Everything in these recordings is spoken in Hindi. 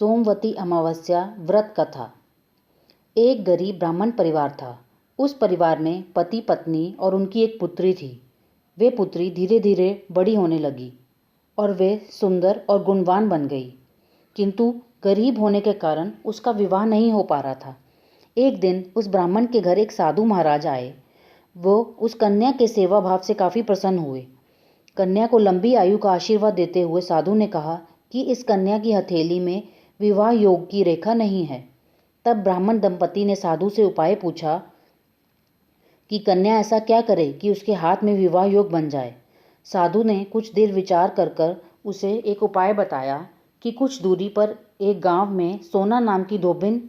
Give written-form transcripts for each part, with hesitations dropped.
सोमवती अमावस्या व्रत कथा। एक गरीब ब्राह्मण परिवार था। उस परिवार में पति पत्नी और उनकी एक पुत्री थी। वे पुत्री धीरे धीरे बड़ी होने लगी और वे सुंदर और गुणवान बन गई, किंतु गरीब होने के कारण उसका विवाह नहीं हो पा रहा था। एक दिन उस ब्राह्मण के घर एक साधु महाराज आए। वो उस कन्या के सेवा भाव से काफ़ी प्रसन्न हुए। कन्या को लंबी आयु का आशीर्वाद देते हुए साधु ने कहा कि इस कन्या की हथेली में विवाह योग की रेखा नहीं है। तब ब्राह्मण दंपति ने साधु से उपाय पूछा कि कन्या ऐसा क्या करे कि उसके हाथ में विवाह योग बन जाए। साधु ने कुछ देर विचार कर उसे एक उपाय बताया कि कुछ दूरी पर एक गांव में सोना नाम की धोबिन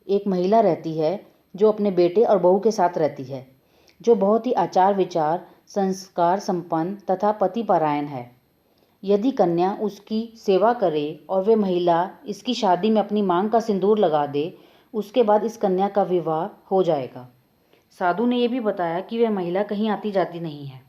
एक महिला रहती है, जो अपने बेटे और बहू के साथ रहती है, जो बहुत ही आचार विचार, संस्कार संपन्न तथा पतिपरायण है। यदि कन्या उसकी सेवा करे और वे महिला इसकी शादी में अपनी मांग का सिंदूर लगा दे, उसके बाद इस कन्या का विवाह हो जाएगा। साधु ने यह भी बताया कि वह महिला कहीं आती जाती नहीं है।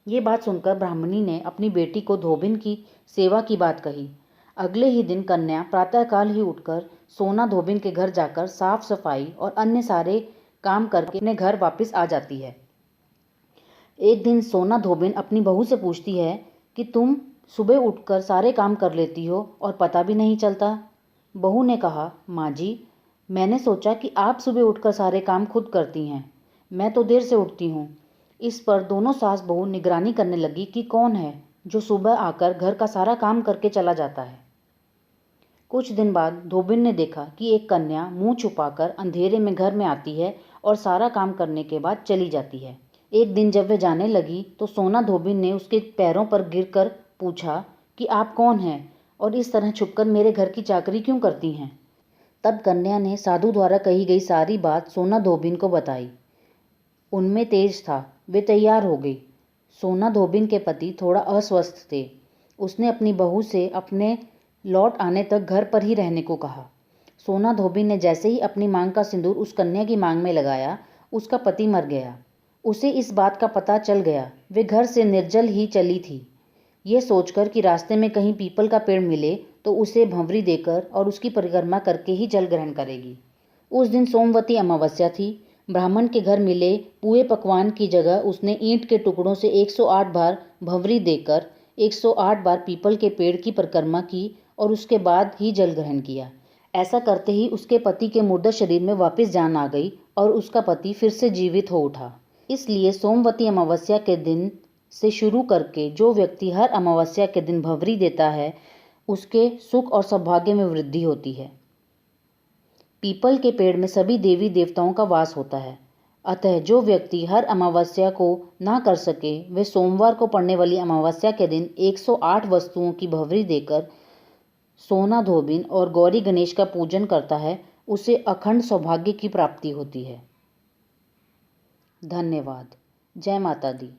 ये बात सुनकर ब्राह्मणी ने अपनी बेटी को धोबिन की सेवा की बात कही। अगले ही दिन कन्या प्रातःकाल ही उठकर सोना धोबिन के घर जाकर साफ सफाई और अन्य सारे काम करके अपने घर वापस आ जाती है। एक दिन सोना धोबिन अपनी बहू से पूछती है कि तुम सुबह उठकर सारे काम कर लेती हो और पता भी नहीं चलता। बहू ने कहा, माँ जी, मैंने सोचा कि आप सुबह उठकर सारे काम खुद करती हैं, मैं तो देर से उठती हूँ। इस पर दोनों सास बहू निगरानी करने लगी कि कौन है जो सुबह आकर घर का सारा काम करके चला जाता है। कुछ दिन बाद धोबिन ने देखा कि एक कन्या मुंह छुपाकर अंधेरे में घर में आती है और सारा काम करने के बाद चली जाती है। एक दिन जब वह जाने लगी तो सोना धोबिन ने उसके पैरों पर गिरकर पूछा कि आप कौन हैं और इस तरह छुपकर मेरे घर की चाकरी क्यों करती हैं। तब कन्या ने साधु द्वारा कही गई सारी बात सोना धोबिन को बताई। उनमें तेज था, वे तैयार हो गई। सोना धोबिन के पति थोड़ा अस्वस्थ थे। उसने अपनी बहू से अपने लौट आने तक घर पर ही रहने को कहा। सोना धोबिन ने जैसे ही अपनी मांग का सिंदूर उस कन्या की मांग में लगाया, उसका पति मर गया। उसे इस बात का पता चल गया। वे घर से निर्जल ही चली थी, ये सोचकर कि रास्ते में कहीं पीपल का पेड़ मिले तो उसे भंवरी देकर और उसकी परिक्रमा करके ही जल ग्रहण करेगी। उस दिन सोमवती अमावस्या थी। ब्राह्मण के घर मिले पुए पकवान की जगह उसने ईंट के टुकड़ों से 108 बार भंवरी देकर 108 बार पीपल के पेड़ की परिक्रमा की और उसके बाद ही जल ग्रहण किया। ऐसा करते ही उसके पति के मुर्दा शरीर में वापस जान आ गई और उसका पति फिर से जीवित हो उठा। इसलिए सोमवती अमावस्या के दिन से शुरू करके जो व्यक्ति हर अमावस्या के दिन भंवरी देता है, उसके सुख और सौभाग्य में वृद्धि होती है। पीपल के पेड़ में सभी देवी देवताओं का वास होता है। अतः जो व्यक्ति हर अमावस्या को ना कर सके, वे सोमवार को पड़ने वाली अमावस्या के दिन 108 वस्तुओं की भंवरी देकर सोना धोबिन और गौरी गणेश का पूजन करता है, उसे अखंड सौभाग्य की प्राप्ति होती है। धन्यवाद। जय माता दी।